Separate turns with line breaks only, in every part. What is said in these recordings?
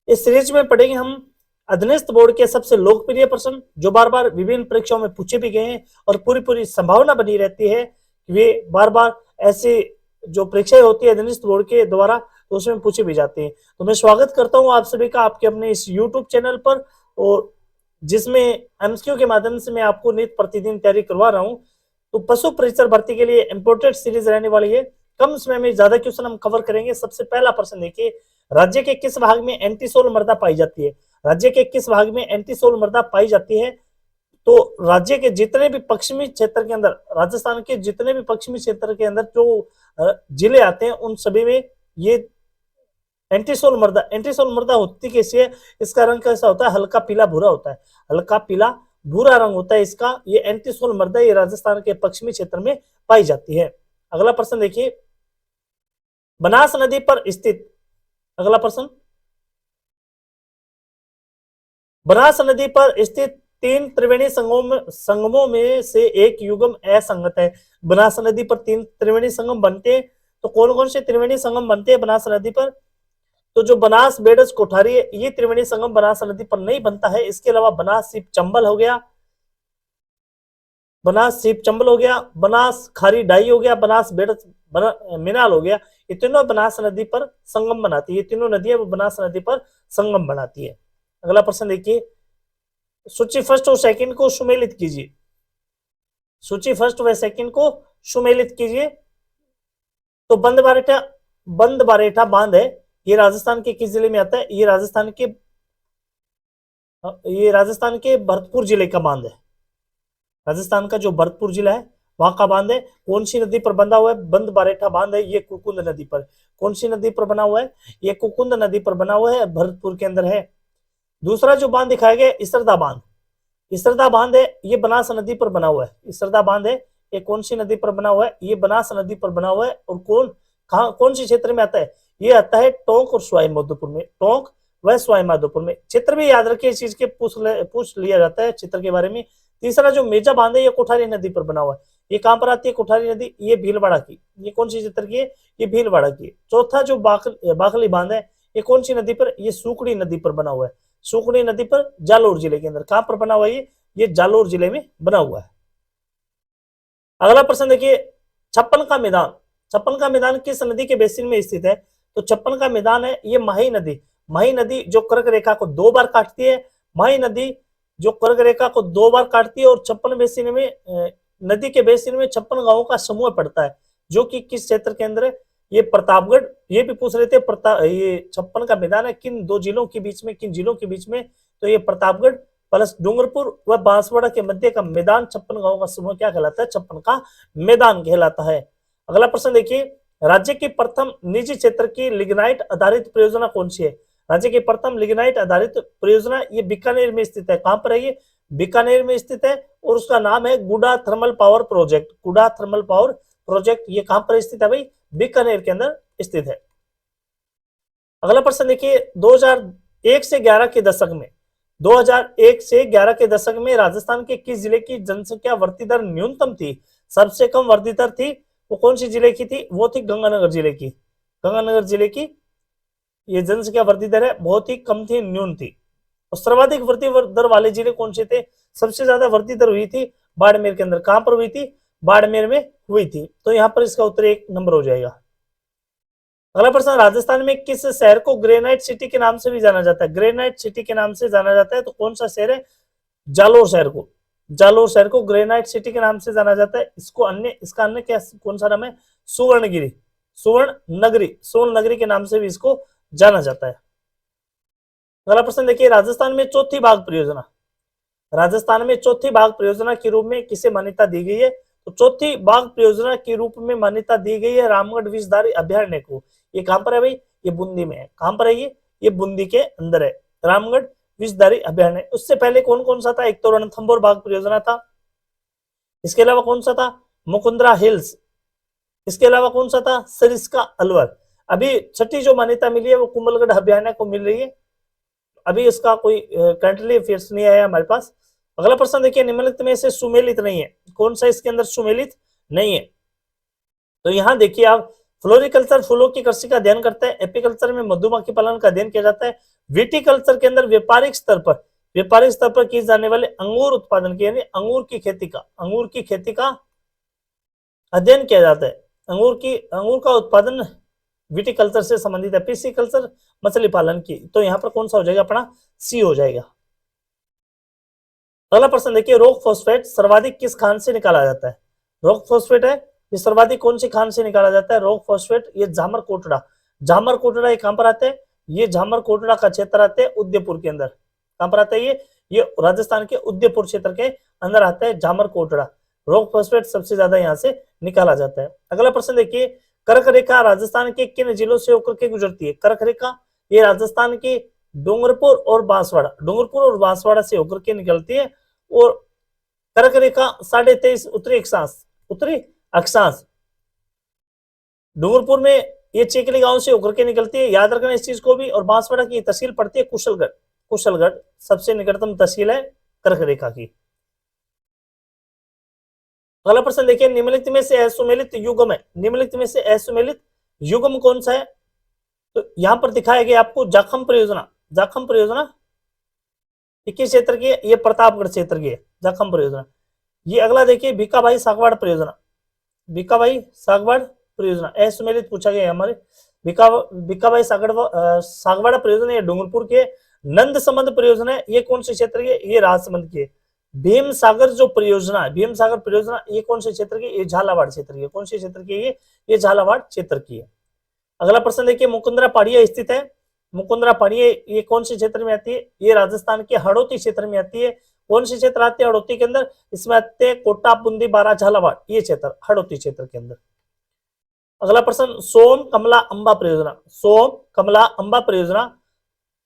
इस सीरीज में पढ़ेंगे हम अधीनस्थ बोर्ड के सबसे लोकप्रिय प्रश्न जो बार बार विभिन्न परीक्षाओं में पूछे भी गए हैं और पूरी पूरी संभावना बनी रहती है कि वे बार बार ऐसी जो परीक्षाएं होती है अधीनस्थ बोर्ड के द्वारा तो उसमें पूछे भी जाते हैं। तो मैं स्वागत करता हूं आप सभी का आपके अपने इस यूट्यूब चैनल पर, और जिसमें एमसीक्यू के माध्यम से मैं आपको नित्य प्रतिदिन तैयारी करवा रहा हूं। तो पशु परिचर भर्ती के लिए इंपोर्टेंट सीरीज रहने वाली है। कम समय में ज्यादा क्वेश्चन हम कवर करेंगे। सबसे पहला प्रश्न देखिए, राज्य के किस भाग में एंटीसोल मृदा पाई जाती है? राज्य के किस भाग में एंटीसोल मृदा पाई जाती है? तो राज्य के जितने भी पश्चिमी क्षेत्र के अंदर, राजस्थान के जितने भी पश्चिमी क्षेत्र के अंदर जो जिले आते हैं उन सभी में ये एंटीसोल मृदा होती कैसी है? इसका रंग कैसा होता है? हल्का पीला भूरा होता है, हल्का पीला भूरा रंग होता है इसका। ये एंटीसोल मृदा ये राजस्थान के पश्चिमी क्षेत्र में पाई जाती है। अगला प्रश्न देखिए, बनास नदी पर स्थित, अगला प्रश्न, बनास नदी पर स्थित तीन त्रिवेणी संगमों में से एक युग्म असंगत है। बनास नदी पर तीन त्रिवेणी संगम बनते हैं, तो कौन कौन से त्रिवेणी संगम बनते हैं बनास नदी पर? तो जो बनास बेडस कोठारी है ये त्रिवेणी संगम बनास नदी पर नहीं बनता है। इसके अलावा बनास सीप चंबल हो गया, बनास सीप चंबल हो गया, बनास खारी डाई हो गया, बनास बेडस मिनाल हो गया। ये तीनों बनास नदी पर संगम बनाती है। ये तीनों नदियां वो बनास नदी पर संगम बनाती है। अगला प्रश्न देखिए, सूची फर्स्ट और सेकंड को सुमेलित कीजिए। सूची फर्स्ट व सेकंड को सुमेलित कीजिए। तो बंद बारेठा बांध है, ये राजस्थान के किस जिले में आता है? ये राजस्थान के भरतपुर जिले का बांध है। राजस्थान का जो भरतपुर जिला है वहां का बांध है। कौन सी नदी पर बंधा हुआ है? बंद बारेठा बांध है ये कुकुंद नदी पर। कौन सी नदी पर बना हुआ है? ये कुकुंद नदी पर बना हुआ है, भरतपुर के अंदर है। दूसरा जो बांध दिखाया गया इसरदा बांध, इसरदा बांध है ये बनास नदी पर बना हुआ है। इसरदा बांध है ये कौन सी नदी पर बना हुआ है? ये बनास नदी पर बना हुआ है। और कौन सी क्षेत्र में आता है? ये आता है टोंक और सवाई माधोपुर में। टोंक व सवाई माधोपुर में। चित्र भी याद रखिए, इस चीज के पूछ लिया जाता है चित्र के बारे में। तीसरा जो मेजा बांध है ये कोठारी नदी पर बना हुआ है। ये कहां पर आती है कोठारी नदी? ये भीलवाड़ा की। ये कौन सी क्षेत्र की है? ये भीलवाड़ा की। चौथा जो बाखली बांध है ये कौन सी नदी पर? ये सुकड़ी नदी पर बना हुआ है। सुकड़ी नदी पर जालोर जिले के अंदर। कहां पर बना हुआ है? ये जालोर जिले में बना हुआ है। अगला प्रश्न देखिए, छप्पन का मैदान, छप्पन का मैदान किस नदी के बेसिन में स्थित है? तो छप्पन का मैदान है ये माही नदी। माही नदी जो कर्क रेखा को दो बार काटती है, माही नदी जो कर्क रेखा को दो बार काटती है। और छप्पन बेसिन में नदी के बेसिन में 56 गांवों का समूह पड़ता है, जो कि किस क्षेत्र के अंदर है? ये प्रतापगढ़। ये भी पूछ रहे थे, ये छप्पन का मैदान है किन दो जिलों के बीच में, किन जिलों के बीच में? तो ये प्रतापगढ़ प्लस डूंगरपुर व बांसवाड़ा के मध्य का मैदान 56 गांवों का समूह क्या कहलाता है? छप्पन का मैदान कहलाता है। अगला प्रश्न देखिए, राज्य की प्रथम निजी क्षेत्र की लिग्नाइट आधारित परियोजना कौन सी है? राज्य की प्रथम लिग्नाइट आधारित परियोजना ये बीकानेर में स्थित है। कहां पर है ये? बीकानेर में स्थित है, और उसका नाम है Guda thermal power project. Guda thermal power project ये कहां पर स्थित है भाई? बीकानेर के अंदर स्थित है। अगला प्रश्न देखिए, 2001 से 11 के दशक में, 2001 से 11 के दशक में राजस्थान के किस जिले की जनसंख्या वृद्धि दर न्यूनतम थी? सबसे कम वृद्धि दर थी वो कौन सी जिले की थी? वो थी गंगानगर जिले की। गंगानगर जिले की ये जनसंख्या वृद्धि दर है बहुत ही कम थी, न्यून थी। और सर्वाधिक वृद्धि दर वाले जिले कौन से थे? सबसे ज्यादा वृद्धि दर हुई थी बाड़मेर के अंदर। कहां पर हुई थी? बाड़मेर में हुई थी। तो यहां पर इसका उत्तर 1 नंबर हो जाएगा। अगला प्रश्न, राजस्थान में किस शहर को ग्रेनाइट सिटी के नाम से भी जाना जाता है? ग्रेनाइट सिटी के नाम से जाना जाता है, तो कौन सा शहर है? जालोर शहर को। जालोर शहर को ग्रेनाइट सिटी के नाम से जाना जाता है। इसका अन्य क्या कौन सा नाम है? सुवर्णगिरी, सुवर्ण नगरी के नाम से भी इसको जाना जाता है। अगला प्रश्न देखिए, राजस्थान में चौथी बाघ परियोजना, राजस्थान में चौथी बाघ परियोजना के रूप में किसे मान्यता दी गई है? तो चौथी बाघ परियोजना के रूप में मान्यता दी गई है रामगढ़ विषधारी अभ्यारण्य को। ये कहां पर है भाई? ये बूंदी में है। कहां पर है ये बूंदी के अंदर है, रामगढ़ विषधारी अभ्यारण्य। उससे पहले कौन कौन सा था? एक तो रणथंभौर बाघ परियोजना था, इसके अलावा कौन सा था? मुकुंदरा हिल्स, इसके अलावा कौन सा था? सरिस्का अलवर। अभी छठी जो मान्यता मिली है वो कुंभलगढ़ अभ्यारण्य को मिल रही है। अभी इसका कोई कंट्री फिक्स नहीं आया हमारे पास। अगला प्रश्न देखिए, निम्नलिखित में से सुमेलित नहीं है, कौन सा इसके अंदर सुमेलित नहीं है? तो यहां देखिए आप, फ्लोरिकल्चर फूलों की कृषि का अध्ययन करता है, एपीकल्चर में मधुमक्खी पालन का अध्ययन किया जाता है, विटिकल्चर के अंदर व्यापारिक स्तर पर की जाने वाले अंगूर उत्पादन की यानी अंगूर की खेती का अध्ययन किया जाता है। अंगूर का उत्पादन विटिकल्चर से संबंधित है। पिसिकल्चर मछली पालन की, तो यहाँ पर कौन सा हो जाएगा अपना सी हो जाएगा। अगला प्रश्न देखिए, रॉक फॉस्फेट सर्वाधिक किस खान से निकाला जाता है? रॉक फॉस्फेट है ये सर्वाधिक कौन सी खान से निकाला जाता है? रॉक फॉस्फेट ये झामर कोटड़ा ये कहां पर आते हैं? ये झामर कोटड़ा का क्षेत्र आते हैं उदयपुर के अंदर। कहां पर आता है ये राजस्थान के उदयपुर क्षेत्र के अंदर आता है झामर कोटड़ा। रॉक फॉस्फेट सबसे ज्यादा यहाँ से निकाला जाता है। अगला प्रश्न देखिए, कर्क रेखा राजस्थान के किन जिलों से होकर के गुजरती है? कर्क रेखा ये राजस्थान के डूंगरपुर और बांसवाड़ा से होकर के निकलती है। और कर्क रेखा 23.5 उत्तरी अक्षांश डूंगरपुर में ये चेकली गांव से होकर के निकलती है, याद रखना इस चीज को भी। और बांसवाड़ा की तहसील पड़ती है कुशलगढ़ सबसे निकटतम तहसील है कर्क रेखा की। अगला प्रश्न देखिए, निम्नलिखित में से असुमेलित युग्म कौन सा है? तो यहां पर दिखाया गया आपको जाखम परियोजना किस क्षेत्र की है? ये प्रतापगढ़ क्षेत्र की है जाखम परियोजना। ये अगला देखिए, भीखाभाई सागवाड़ परियोजना असुमेलित पूछा गया हमारे। भीखाभाई सागवाड़ा परियोजना ये डूंगरपुर के। नंद संबंध परियोजना है ये कौन से क्षेत्र की है? ये राजसमंद की है। भीम सागर परियोजना ये कौन से क्षेत्र की? ये झालावाड़ क्षेत्र की। कौन से क्षेत्र की है? ये झालावाड़ क्षेत्र की है। अगला प्रश्न देखिए, मुकुंदरा पहाड़ियां स्थित है। मुकुंदरा पहाड़ियां ये कौन से क्षेत्र में आती है? ये राजस्थान के हड़ौती क्षेत्र में आती है। कौन से क्षेत्र आते हैं हड़ौती के अंदर? इसमें आते हैं कोटा, बूंदी, बारा, झालावाड़ ये क्षेत्र हड़ौती क्षेत्र के अंदर। अगला प्रश्न, सोम कमला अंबा परियोजना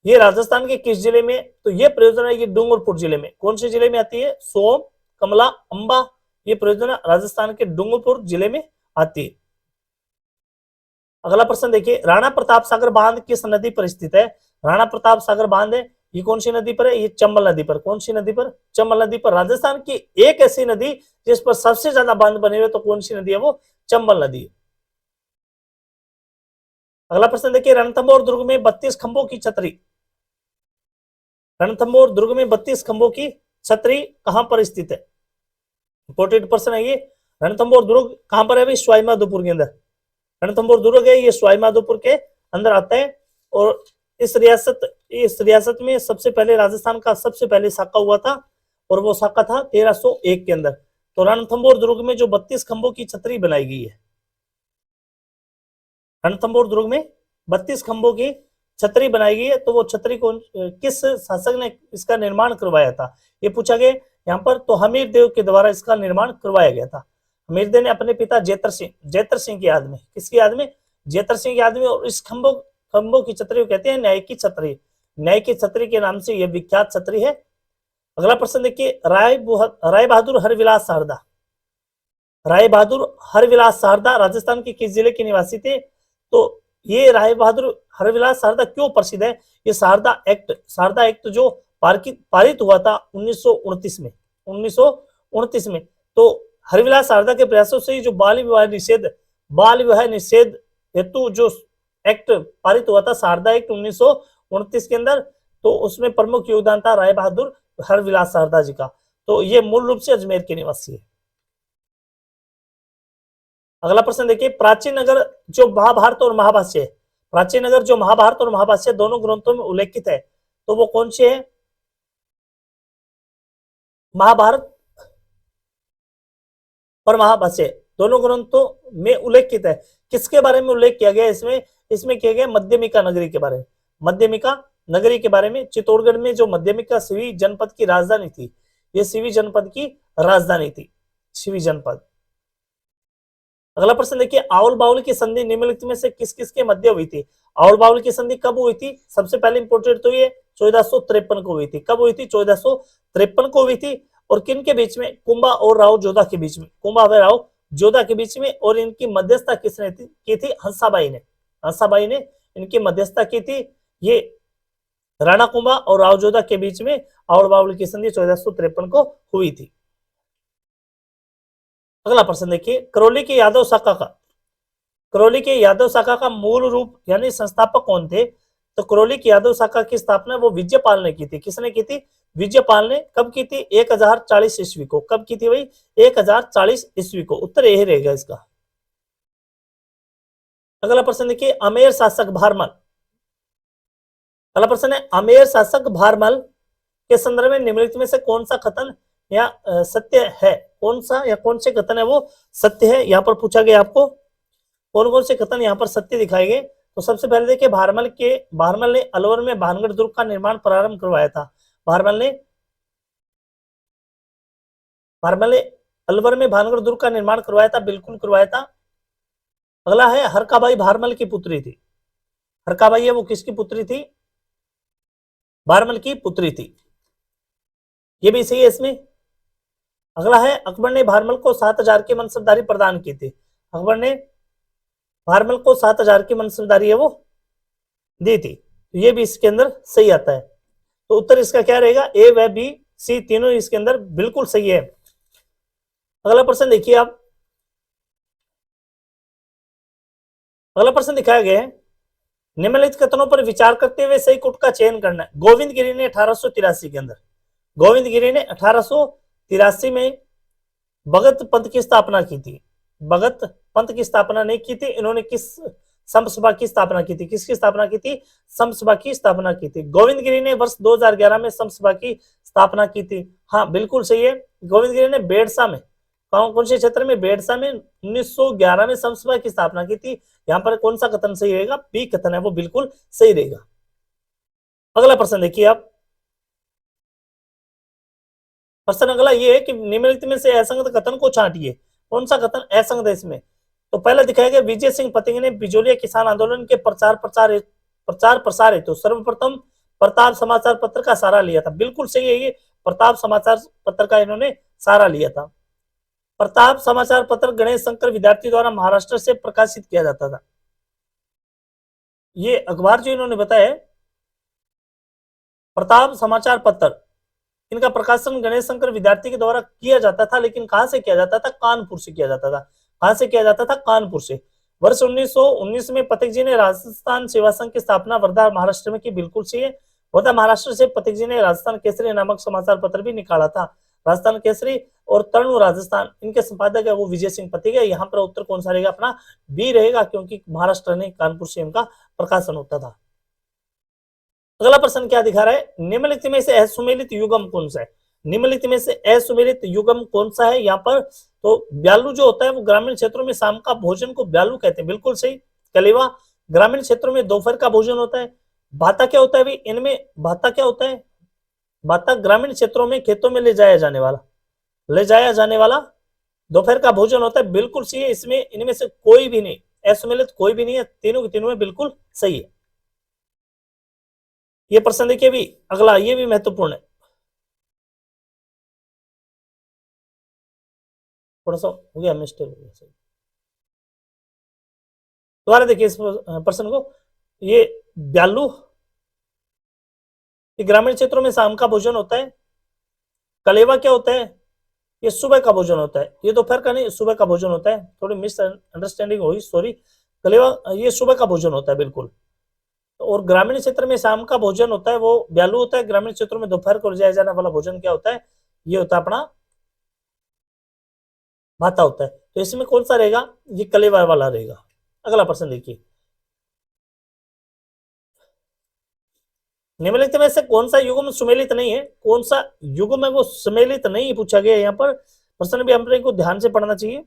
ये राजस्थान के किस जिले में? तो ये परियोजना ये डूंगरपुर जिले में। कौन से जिले में आती है? सोम कमला अंबा ये परियोजना राजस्थान के डूंगरपुर जिले में आती है। अगला प्रश्न देखिए, राणा प्रताप सागर बांध किस नदी पर स्थित है? राणा प्रताप सागर बांध है ये कौन सी नदी पर है? ये चंबल नदी पर। कौन सी नदी पर? चंबल नदी पर। राजस्थान की एक ऐसी नदी जिस पर सबसे ज्यादा बांध बने हुए, तो कौन सी नदी है? वो चंबल नदी है। अगला प्रश्न देखिए, रणथंभौर दुर्ग में 32 खंभों की छतरी कहां पर स्थित है? इंपॉर्टेंट प्रश्न है ये। रणथंभौर दुर्ग कहां पर है भाई? सवाई माधोपुर के अंदर रणथंभौर दुर्ग है ये सवाई माधोपुर के अंदर आता है। और इस रियासत में सबसे पहले राजस्थान का सबसे पहले शाखा हुआ था, और वो शाखा था 1301 के अंदर। तो रणथंभौर दुर्ग में जो 32 खंभों की छतरी बनाई गई है, रणथंभौर दुर्ग में 32 खंभों की छतरी बनाई गई है। तो वो छतरी को किस शासक ने इसका निर्माण करवाया था? ये पूछा गया यहाँ पर। तो हमीर देव के द्वारा इसका निर्माण करवाया गया था। हमीर देव ने अपने पिता जेतर सिंह की याद में, किसकी याद में? जेतर सिंह की याद में। और इस खंभों की छतरी को कहते हैं न्याय की छतरी के नाम से यह विख्यात छतरी है। अगला प्रश्न देखिए, राय बहादुर हरविलास शारदा राजस्थान के किस जिले के निवासी थे? तो ये राय बहादुर हरविलास शारदा क्यों प्रसिद्ध है? ये शारदा एक्ट जो पारित हुआ था 1929 में। तो हरविलास शारदा के प्रयासों से जो बाल विवाह निषेध हेतु जो एक्ट पारित हुआ था, शारदा एक्ट 1929 के अंदर, तो उसमें प्रमुख योगदान था राय बहादुर हरविलास शारदा जी का। तो ये मूल रूप से अजमेर के निवासी है। अगला प्रश्न देखिए, प्राचीन नगर जो महाभारत और महाभाष्य दोनों ग्रंथों में उल्लेखित है, तो वो कौन से है? महाभारत और महाभाष्य दोनों ग्रंथों में उल्लेखित है। किसके बारे में उल्लेख किया गया? इसमें किया गया मध्यमिका नगरी के बारे में। मध्यमिका नगरी के बारे में। चित्तौड़गढ़ में जो मध्यमिका सिवी जनपद की राजधानी थी, ये सिवी जनपद की राजधानी थी, सिवी जनपद। अगला प्रश्न देखिए, आओल बाउल की संधि निम्नलिखित में से किस किस के मध्य हुई थी? आओल बाउल की संधि कब हुई थी? सबसे पहले इंपोर्टेंट तो ये 1453 को हुई थी। कब हुई थी? 1453 को हुई थी। और किन के बीच में? कुंभा और राव जोधा के बीच में। कुंभा व राव जोधा के बीच में। और इनकी मध्यस्थता किसने की थी? हंसाबाई ने इनकी मध्यस्थता की थी। ये राणा कुंभा और राव जोधा के बीच में आओल बाउल की संधि 1453 को हुई थी। अगला प्रश्न देखिए, करौली के यादव शाखा का मूल रूप यानी संस्थापक कौन थे? तो करौलिक यादव शाखा की स्थापना वो विजयपाल ने की थी। किसने की थी? विजयपाल ने। कब की थी? 1040 ईस्वी को। कब की थी भाई? 1040 ईस्वी को। उत्तर यही रहेगा इसका। अगला प्रश्न देखिए, अमेर शासक भारमल। अगला प्रश्न है, अमेर शासक भारमल के संदर्भ में निम्नलिखित में से कौन सा कथन या सत्य है? कौन सा या कौन से कथन है वो सत्य है? यहाँ पर पूछा गया आपको कौन कौन से कथन यहाँ पर सत्य दिखाए गए। तो सबसे पहले देखिए, भारमल ने अलवर में भानगढ़ दुर्ग का निर्माण प्रारंभ करवाया था। भारमल ने अलवर में भानगढ़ दुर्ग का निर्माण करवाया था, बिल्कुल करवाया था। अगला है, हरकाबाई भारमल की पुत्री थी। हरकाबाई है वो किसकी पुत्री थी? भारमल की पुत्री थी। ये भी सही है इसमें। अगला है, अकबर ने भारमल को 7,000 की मनसबदारी प्रदान की थी। अकबर ने भारमल को 7,000 की मनसबदारी है वो दी थी। तो ये भी इसके अंदर सही आता है। तो उत्तर इसका क्या रहेगा? ए व बी सी तीनों इसके अंदर बिल्कुल सही है। अगला प्रश्न देखिए आप। अगला प्रश्न दिखाया गया है, निम्नलिखित कथनों पर विचार करते हुए सही कुट का चयन करना है। गोविंद गिरी ने 1883 के अंदर, गोविंद गिरी ने 1883 में भगत पंथ की स्थापना की थी। भगत पंथ की स्थापना नहीं की थी इन्होंने, किस संत सभा की स्थापना की थी? किसकी स्थापना की थी? संत सभा की स्थापना की थी। गोविंद गिरी ने वर्ष 2011 में संत सभा की स्थापना की थी। हाँ बिल्कुल सही है। गोविंद गिरी ने बेड़सा में, कौन से क्षेत्र में? बेड़सा में 1911 में संत सभा की स्थापना की थी। यहाँ पर कौन सा कथन सही रहेगा? बी कथन है वो बिल्कुल सही रहेगा। अगला प्रश्न देखिए आप। प्रश्न अगला ये है कि निम्नलिखित में से असंगत कथन को छांटिए। कौन सा कथन असंगत है इसमें? तो पहला दिखाया गया, विजय सिंह पतिंग ने बिजोलिया किसान आंदोलन के प्रचार प्रसार हेतु सर्वप्रथम प्रताप समाचार पत्र का सहारा लिया था। बिल्कुल सही है ये, प्रताप समाचार पत्र का इन्होंने सहारा लिया था। प्रताप समाचार पत्र गणेश शंकर विद्यार्थी द्वारा महाराष्ट्र से प्रकाशित किया जाता था। ये अखबार जो इन्होंने बताया, प्रताप समाचार पत्र, इनका प्रकाशन गणेश शंकर विद्यार्थी के द्वारा किया जाता था। लेकिन कहां से किया जाता था? कानपुर से किया जाता था। कहां से किया जाता था? कानपुर से। वर्ष 1919 में पथिक जी ने राजस्थान सेवा संघ की स्थापना वर्धा महाराष्ट्र में की। बिल्कुल सही है। वर्धा महाराष्ट्र से पथिक जी ने राजस्थान केसरी नामक समाचार पत्र भी निकाला था। राजस्थान केसरी और तरणु राजस्थान, इनके संपादक है वो विजय सिंह पथिक है। यहाँ पर उत्तर कौन सा रहेगा? अपना बी रहेगा, क्योंकि महाराष्ट्र ने कानपुर से इनका प्रकाशन होता था। अगला प्रश्न क्या दिखा रहा है, निम्नलिखित में से असुमेलित युगम कौन सा है? निम्नलिखित में से असुमेलित युगम कौन सा है? यहाँ पर तो ब्यालू जो होता है वो ग्रामीण क्षेत्रों में शाम का भोजन को ब्यालू कहते हैं। बिल्कुल सही। कलेवा ग्रामीण क्षेत्रों में दोपहर का भोजन होता है। भाता क्या होता है भाई इनमें? भाता क्या होता है? भाता ग्रामीण क्षेत्रों में खेतों में ले जाया जाने वाला दोपहर का भोजन होता है। बिल्कुल सही है। इसमें इनमें से कोई भी नहीं, असुमेलित कोई भी नहीं है, तीनों के तीनों में बिल्कुल सही है। ये प्रश्न देखिए भी अगला, ये भी महत्वपूर्ण है, थोड़ा सा हो गया मिस्टेक हो गया। सही, दोबारा देखिए इस प्रश्न को। ये ब्यालू, ये ग्रामीण क्षेत्रों में शाम का भोजन होता है। कलेवा क्या होता है? ये सुबह का भोजन होता है। ये दोपहर का नहीं, सुबह का भोजन होता है। थोड़ी मिस अंडरस्टैंडिंग हुई, सॉरी। कलेवा ये सुबह का भोजन होता है बिल्कुल। और ग्रामीण क्षेत्र में शाम का भोजन होता है वो ब्यालू होता है। ग्रामीण क्षेत्रों में दोपहर को ले जाया जाने वाला भोजन क्या होता है? ये होता है अपना भाता होता है। तो इसमें कौन सा रहेगा? ये कलेवा वाला रहेगा। अगला प्रश्न देखिए, निम्नलिखित में से कौन सा युग्म सुमेलित नहीं है? कौन सा युग्म है वो सुमेलित नहीं पूछा गया यहाँ पर। प्रश्न भी हम को ध्यान से पढ़ना चाहिए।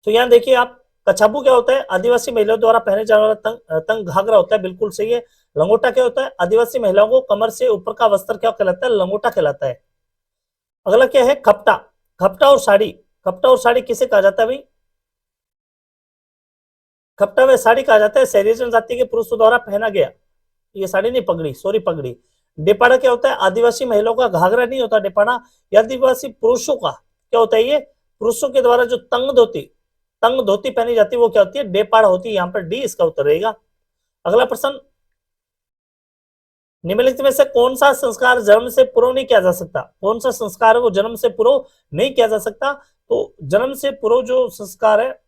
तो यहाँ देखिए आप, कछाबू क्या होता है? आदिवासी महिलाओं द्वारा पहने जाने वाला तंग घाघरा होता है। बिल्कुल सही है। लंगोटा क्या होता है? आदिवासी महिलाओं को कमर से ऊपर का वस्त्र क्या कहलाता है? लंगोटा कहलाता है। अगला क्या है? खपटा। खपटा और साड़ी, खपटा और साड़ी किसे कहा जाता है भाई? खपटा व साड़ी कहा जाता है शहरी जनजाति के पुरुषों द्वारा पहना गया, ये साड़ी नहीं, पगड़ी, सॉरी पगड़ी। डेपाड़ा क्या होता है? आदिवासी महिलाओं का घाघरा नहीं होता डेपाड़ा। या आदिवासी पुरुषों का क्या होता है? ये पुरुषों के द्वारा जो तंग धोती पहनी जाती है वो क्या होती है? डेपाड़ा होती है। यहाँ पर डी इसका उत्तर रहेगा। अगला प्रश्न, निम्नलिखित में से कौन सा संस्कार जन्म से पूर्व नहीं किया जा सकता? कौन सा संस्कार है वो जन्म से पूर्व नहीं किया जा सकता? तो जन्म से पूर्व जो संस्कार है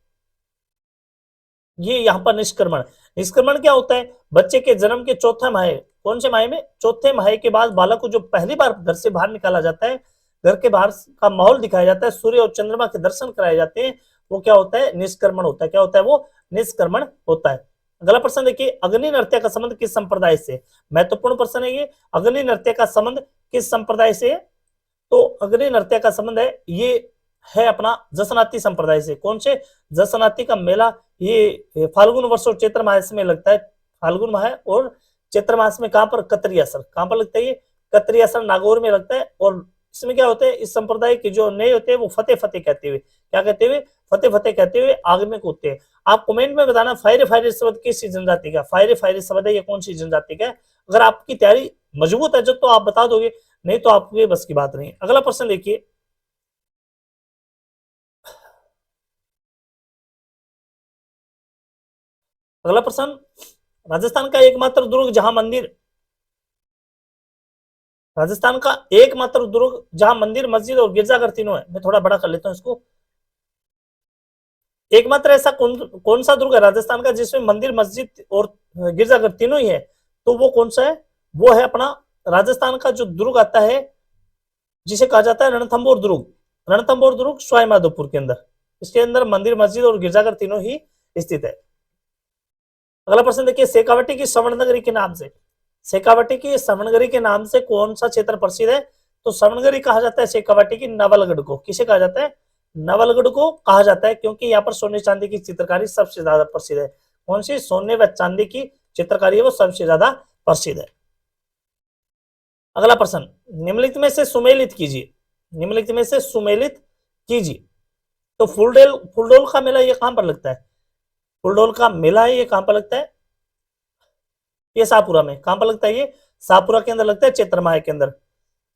ये यहाँ पर निष्क्रमण। निष्क्रमण क्या होता है? बच्चे के जन्म के चौथे माह, कौन से माह में? चौथे माह के बाद बालक को जो पहली बार घर से बाहर निकाला जाता है, घर के बाहर का माहौल दिखाया जाता है, सूर्य और चंद्रमा के दर्शन कराए जाते हैं, वो क्या होता है? निष्क्रमण होता है। क्या होता है? वो निष्क्रमण होता है। अगला प्रश्न देखिए, अग्नि नृत्य का संबंध किस संप्रदाय से? महत्वपूर्ण प्रश्न है ये। अग्नि नृत्य का संबंध किस संप्रदाय से है? तो अग्नि नृत्य का संबंध है ये है अपना जसनाती संप्रदाय से। कौन से? जसनाती का मेला ये फाल्गुन वर्ष और चैत्र मास में लगता है। फाल्गुन माह और चैत्र मास में कहां पर? कतरियासर। कहां पर लगता है ये? कतरियासर नागौर में लगता है। और इसमें क्या होता है? इस संप्रदाय के जो नए होते हैं वो फतेह फतेह कहते हुए, क्या कहते हुए? फतेह फतेह कहते हुए आग में कूदते हैं। आप कमेंट में बताना फायरे फायरे शब्द किस जनजाति का? फायरे फायरे शब्द है ये कौन सी जनजाति का है? अगर आपकी तैयारी मजबूत है जो तो आप बता दोगे, नहीं तो आपके बस की बात नहीं। अगला प्रश्न देखिए, अगला प्रश्न, राजस्थान का एकमात्र दुर्ग जहां मंदिर, राजस्थान का एकमात्र दुर्ग जहां मंदिर, मस्जिद और गिरजाघर तीनों है। मैं थोड़ा बड़ा कर लेता हूं इसको। एकमात्र ऐसा कौन सा दुर्ग है राजस्थान का जिसमें मंदिर, मस्जिद और गिरजाघर तीनों ही है? तो वो कौन सा है? वो है अपना राजस्थान का जो दुर्ग आता है जिसे कहा जाता है रणथंभौर दुर्ग। रणथंभौर दुर्ग सवाई माधोपुर के अंदर, इसके अंदर मंदिर, मस्जिद और गिरजाघर तीनों ही स्थित है। अगला प्रश्न देखिए, शेखावटी की स्वर्णनगरी के नाम से, शेखावटी की स्वर्णनगरी के नाम से कौन सा क्षेत्र प्रसिद्ध है? तो स्वर्णनगरी कहा जाता है शेखावटी की नवलगढ़ को। किसे कहा जाता है? नवलगढ़ को कहा जाता है, क्योंकि यहाँ पर सोने चांदी की चित्रकारी सबसे ज्यादा प्रसिद्ध है। कौन सी? सोने व चांदी की चित्रकारी है वो सबसे ज्यादा प्रसिद्ध है। अगला प्रश्न, निम्नलिखित में से सुमेलित कीजिए, निम्नलिखित में से सुमेलित कीजिए। तो फुलडोल, फुलडोल का मेला ये कहां पर लगता है? फुलडोल का मेला है ये कहां पर लगता है? ये शाहपुरा में। कहां पर लगता है ये? शाहपुरा के अंदर लगता है, चैत्र माह के अंदर।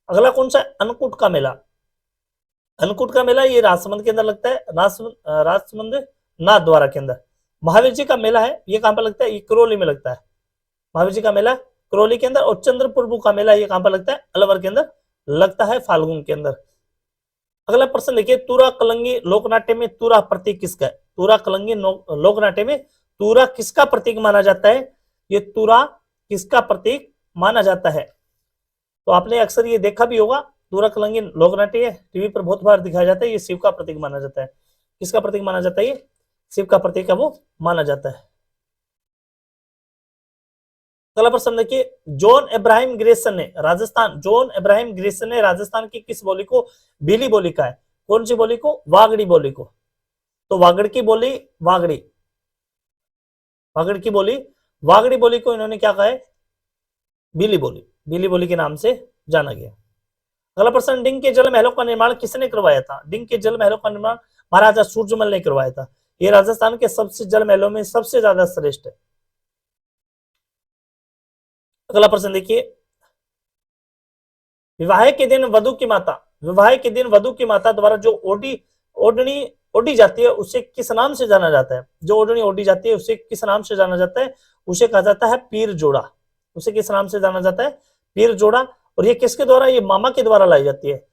अगला कौन सा? अन्नकूट का मेला। अन्नकूट का मेला ये राजसमंद के अंदर लगता है, राजसमंद नाथ द्वारा के अंदर। महावीर जी का मेला है ये कहां पर लगता है? ये करौली में लगता है। महावीर जी का मेला करौली के अंदर। और चंद्रप्रभु का मेला ये कहां पर लगता है? अलवर के अंदर लगता है, फाल्गुन के अंदर। अगला प्रश्न देखिए, तुरा कलंगी लोकनाट्य में तुरा प्रतीक किसका है? तुरा कलंगी लोकनाट्य में तुरा किसका प्रतीक माना जाता है? ये तुरा किसका प्रतीक माना जाता है? तो आपने अक्सर ये देखा भी होगा, तुरा कलंगी लोकनाट्य टीवी पर बहुत बार दिखाया जाता है। ये शिव का प्रतीक माना जाता है। किसका प्रतीक माना जाता है? ये शिव का प्रतीक है वो माना जाता है। अगला प्रश्न देखिए, जॉन इब्राहिम ग्रेसन ने राजस्थान, जॉन इब्राहिम ग्रेसन ने राजस्थान की किस बोली को बीली बोली कहा है? कौन सी बोली को? वागड़ी बोली को। तो वागड़ की बोली, वागड़ी, वागड़ की बोली, वागड़ी बोली को इन्होंने क्या कहा है? बीली बोली, बीली बोली के नाम से जाना गया। अगला प्रश्न, डिंग के जल महलों का निर्माण किसने करवाया था? डिंग के जल महलों का निर्माण महाराजा सूरजमल ने करवाया था। ये राजस्थान के सबसे जल महलों में सबसे ज्यादा श्रेष्ठ है। अगला प्रश्न देखिए, विवाह के दिन वधु की माता, विवाह के दिन वधु की माता द्वारा जो ओढ़नी ओढ़ी जाती है उसे किस नाम से जाना जाता है? जो ओढ़नी ओढ़ी जाती है उसे किस नाम से जाना जाता है? उसे कहा जाता है पीर जोड़ा। उसे किस नाम से जाना जाता है? पीर जोड़ा। और ये किसके द्वारा? ये मामा के द्वारा लाई जाती है,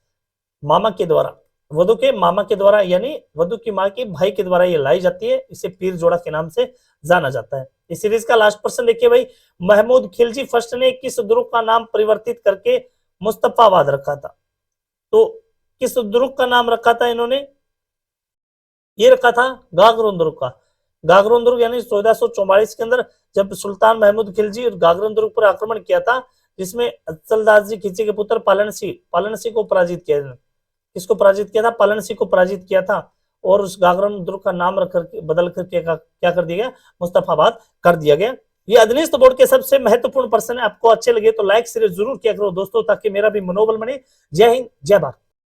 मामा के द्वारा, वधु के मामा के द्वारा, यानी वधु की माँ के भाई के द्वारा ये लाई जाती है। इसे पीर जोड़ा के नाम से जाना जाता है। इस सीरीज का लास्ट प्रश्न देखिए भाई, महमूद खिलजी फर्स्ट ने किस दुर्ग का नाम परिवर्तित करके मुस्तफाबाद रखा था? तो किस दुर्ग का नाम रखा था इन्होंने? ये रखा था गागरोन दुर्ग का। गागरोन दुर्ग यानी 1444 के अंदर जब सुल्तान महमूद खिलजी गागरोन दुर्ग पर आक्रमण किया था, जिसमें अफजलदास जी खिलजी के पुत्र पालन सिंह को पराजित किया। किसको पराजित किया था? पालन सिंह को पराजित किया था। और उस गागरोन दुर्ग का नाम रखकर बदल कर क्या कर दिया गया? मुस्तफाबाद कर दिया गया। ये अधीनस्थ बोर्ड के सबसे महत्वपूर्ण प्रश्न है। आपको अच्छे लगे तो लाइक शेयर जरूर किया करो दोस्तों, ताकि मेरा भी मनोबल बने। जय हिंद, जय भारत।